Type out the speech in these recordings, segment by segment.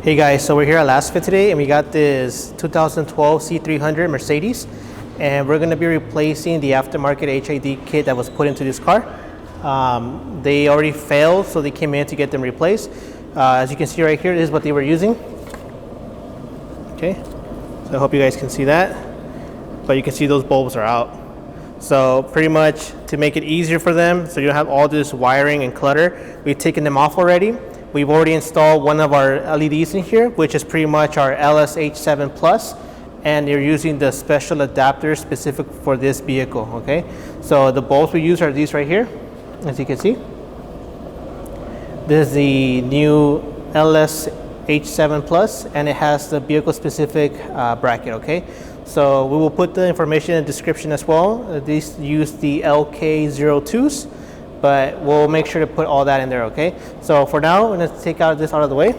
Hey guys, so we're here at Lasfit today and we got this 2012 C300 Mercedes, and we're going to be replacing the aftermarket HID kit that was put into this car. They already failed, so they came in to get them replaced. As you can see right here, this is what they were using. Okay, so I hope you guys can see that, but you can see those bulbs are out. So pretty much to make it easier for them, so you don't have all this wiring and clutter, we've taken them off already. We've already installed one of our LEDs in here, which is pretty much our LSH7 Plus, and you're using the special adapter specific for this vehicle, okay? So the bulbs we use are these right here, as you can see. This is the new LSH7 Plus, and it has the vehicle specific bracket, okay? So we will put the information in the description as well. These use the LK02s. But we'll make sure to put all that in there, okay? So for now, let's take this out of the way,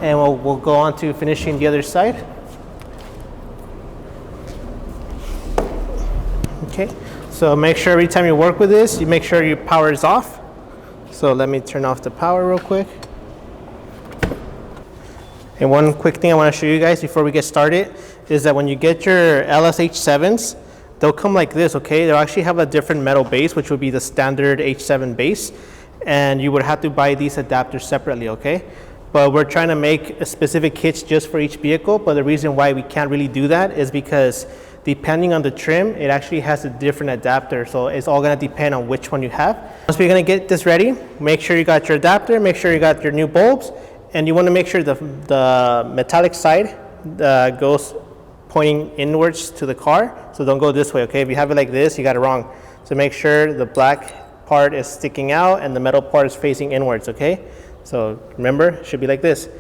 and we'll go on to finishing the other side. Okay, so make sure every time you work with this, you make sure your power is off. So let me turn off the power real quick. And one quick thing I want to show you guys before we get started is that when you get your LSH7s, they'll come like this, okay? They'll actually have a different metal base, which would be the standard H7 base, and you would have to buy these adapters separately, okay? But we're trying to make specific kits just for each vehicle, but the reason why we can't really do that is because depending on the trim, it actually has a different adapter, so it's all gonna depend on which one you have. Once we're gonna get this ready, make sure you got your adapter, make sure you got your new bulbs, and you wanna make sure the metallic side goes pointing inwards to the car, so don't go this way, okay? If you have it like this, you got it wrong. So make sure the black part is sticking out and the metal part is facing inwards, okay? So remember, it should be like this.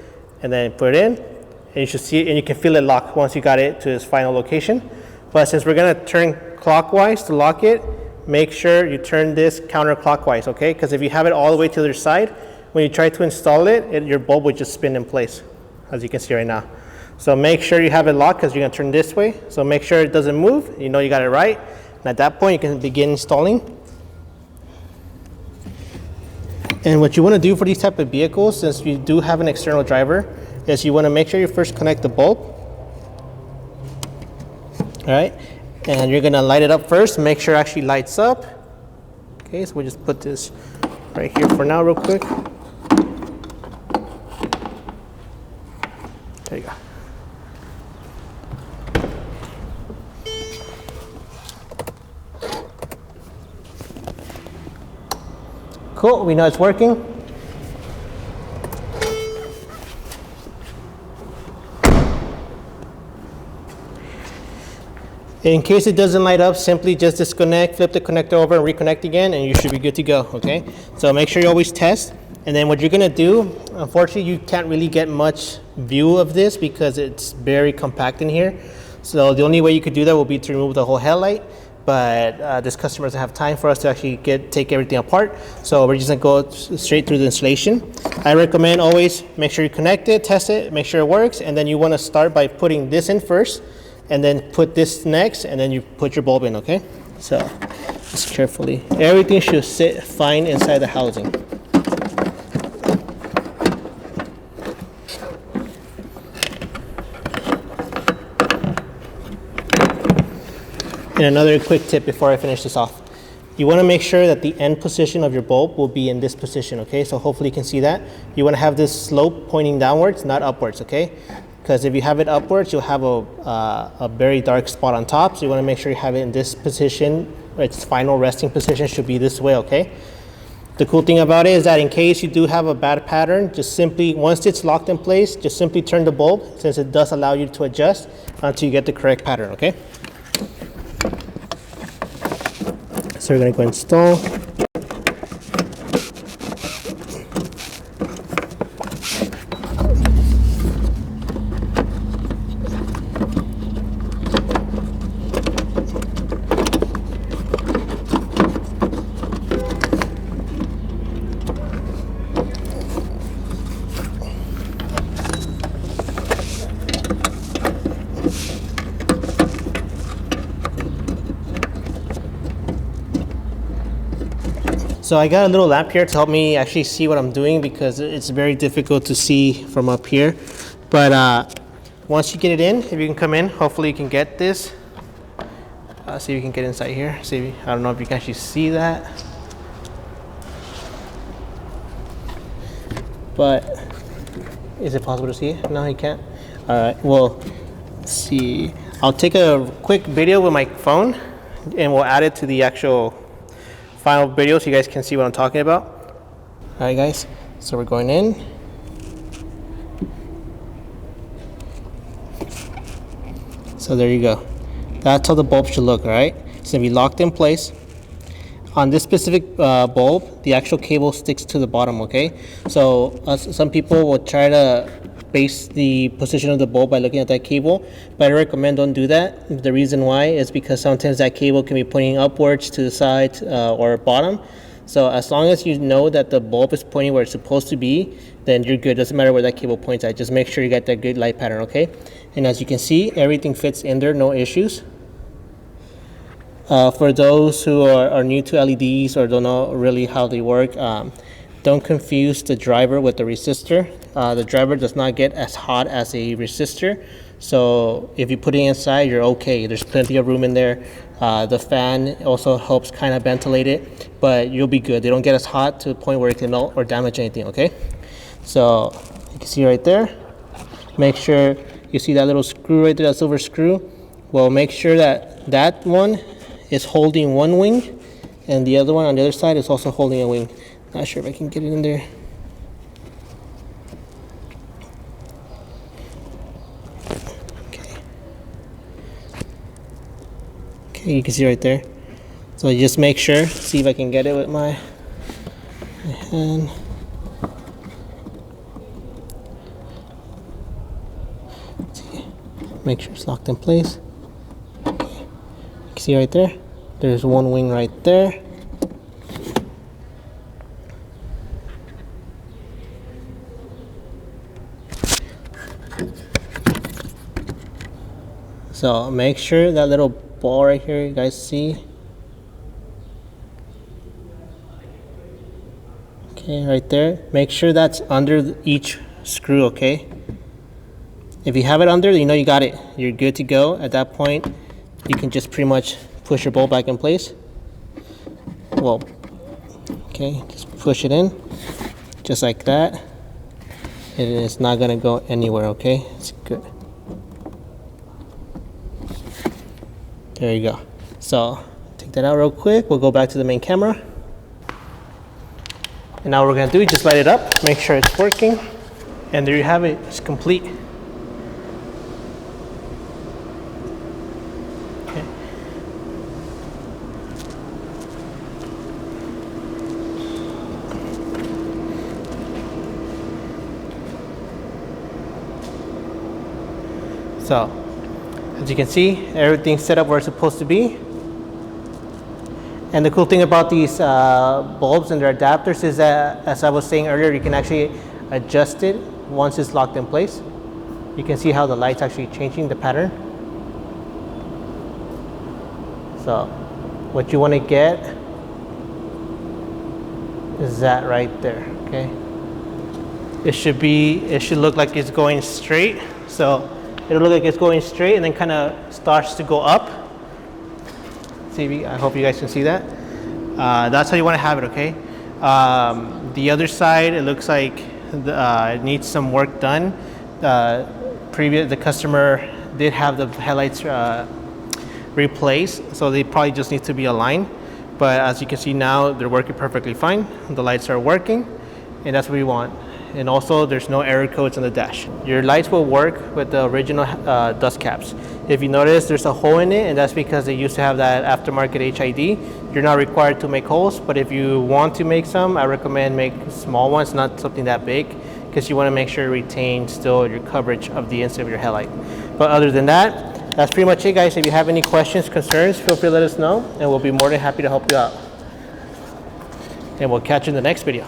And then put it in, and you should see it, and you can feel it lock once you got it to its final location. But since we're gonna turn clockwise to lock it, make sure you turn this counterclockwise, okay? Because if you have it all the way to the other side, when you try to install it, your bulb would just spin in place, as you can see right now. So make sure you have it locked because you're going to turn this way. So make sure it doesn't move. You know you got it right. And at that point, you can begin installing. And what you want to do for these type of vehicles, since you do have an external driver, is you want to make sure you first connect the bulb. All right. And you're going to light it up first. Make sure it actually lights up. Okay, so we'll just put this right here for now real quick. There you go. Cool, we know it's working. In case it doesn't light up, simply just disconnect, flip the connector over and reconnect again, and you should be good to go, okay? So make sure you always test. And then what you're gonna do, unfortunately you can't really get much view of this because it's very compact in here. So the only way you could do that will be to remove the whole headlight. But this customer doesn't have time for us to actually take everything apart. So we're just gonna go straight through the installation. I recommend always make sure you connect it, test it, make sure it works, and then you wanna start by putting this in first, and then put this next, and then you put your bulb in, okay? So just carefully. Everything should sit fine inside the housing. And another quick tip before I finish this off. You want to make sure that the end position of your bulb will be in this position, okay? So hopefully you can see that. You want to have this slope pointing downwards, not upwards, okay? Because if you have it upwards, you'll have a very dark spot on top. So you want to make sure you have it in this position. Its final resting position should be this way, okay? The cool thing about it is that in case you do have a bad pattern, just simply, once it's locked in place, just simply turn the bulb, since it does allow you to adjust until you get the correct pattern, okay? So we're going to go install. So I got a little lamp here to help me actually see what I'm doing, because it's very difficult to see from up here. But once you get it in, if you can come in, hopefully you can get this. See if you can get inside here. See, I don't know if you can actually see that. But is it possible to see it? No, you can't. All right, well, let's see. I'll take a quick video with my phone and we'll add it to the actual final video so you guys can see what I'm talking about. All right, guys, so we're going in. So there you go. That's how the bulb should look, all right? It's gonna be locked in place. On this specific bulb, the actual cable sticks to the bottom, okay? So some people will try to base the position of the bulb by looking at that cable, but I recommend don't do that. The reason why is because sometimes that cable can be pointing upwards to the side or bottom. So as long as you know that the bulb is pointing where it's supposed to be, then you're good. Doesn't matter where that cable points at. Just make sure you got that good light pattern, okay? And as you can see, everything fits in there, no issues. For those who are new to LEDs or don't know really how they work, don't confuse the driver with the resistor. The driver does not get as hot as a resistor. So if you put it inside, you're okay. There's plenty of room in there. The fan also helps kind of ventilate it, but you'll be good. They don't get as hot to the point where it can melt or damage anything, okay? So you can see right there. Make sure you see that little screw right there, that silver screw. Well, make sure that that one is holding one wing and the other one on the other side is also holding a wing. Not sure if I can get it in there. Okay, you can see right there. So just make sure, see if I can get it with my hand. See, make sure it's locked in place. See right there, there's one wing right there. So make sure that little ball right here, you guys see. Okay, right there. Make sure that's under each screw, okay? If you have it under, you know you got it. You're good to go. At that point, you can just pretty much push your bulb back in place. Well, okay, just push it in, just like that. And it's not gonna go anywhere, okay? It's good. There you go. So, take that out real quick. We'll go back to the main camera. And now what we're gonna do is just light it up, make sure it's working. And there you have it, it's complete. So, as you can see, everything's set up where it's supposed to be. And the cool thing about these bulbs and their adapters is that, as I was saying earlier, you can actually adjust it once it's locked in place. You can see how the light's actually changing the pattern. So, what you want to get is that right there, okay? It should look like it's going straight. So, it'll look like it's going straight and then kind of starts to go up. See, I hope you guys can see that. That's how you want to have it, okay? The other side, it looks like it needs some work done. The customer did have the headlights replaced, so they probably just need to be aligned. But as you can see now, they're working perfectly fine. The lights are working, and that's what we want. And also, there's no error codes on the dash. Your lights will work with the original dust caps. If you notice, there's a hole in it, and that's because they used to have that aftermarket HID. You're not required to make holes, but if you want to make some, I recommend make small ones, not something that big, because you want to make sure you retain still your coverage of the inside of your headlight. But other than that, that's pretty much it, guys. If you have any questions, concerns, feel free to let us know, and we'll be more than happy to help you out. And we'll catch you in the next video.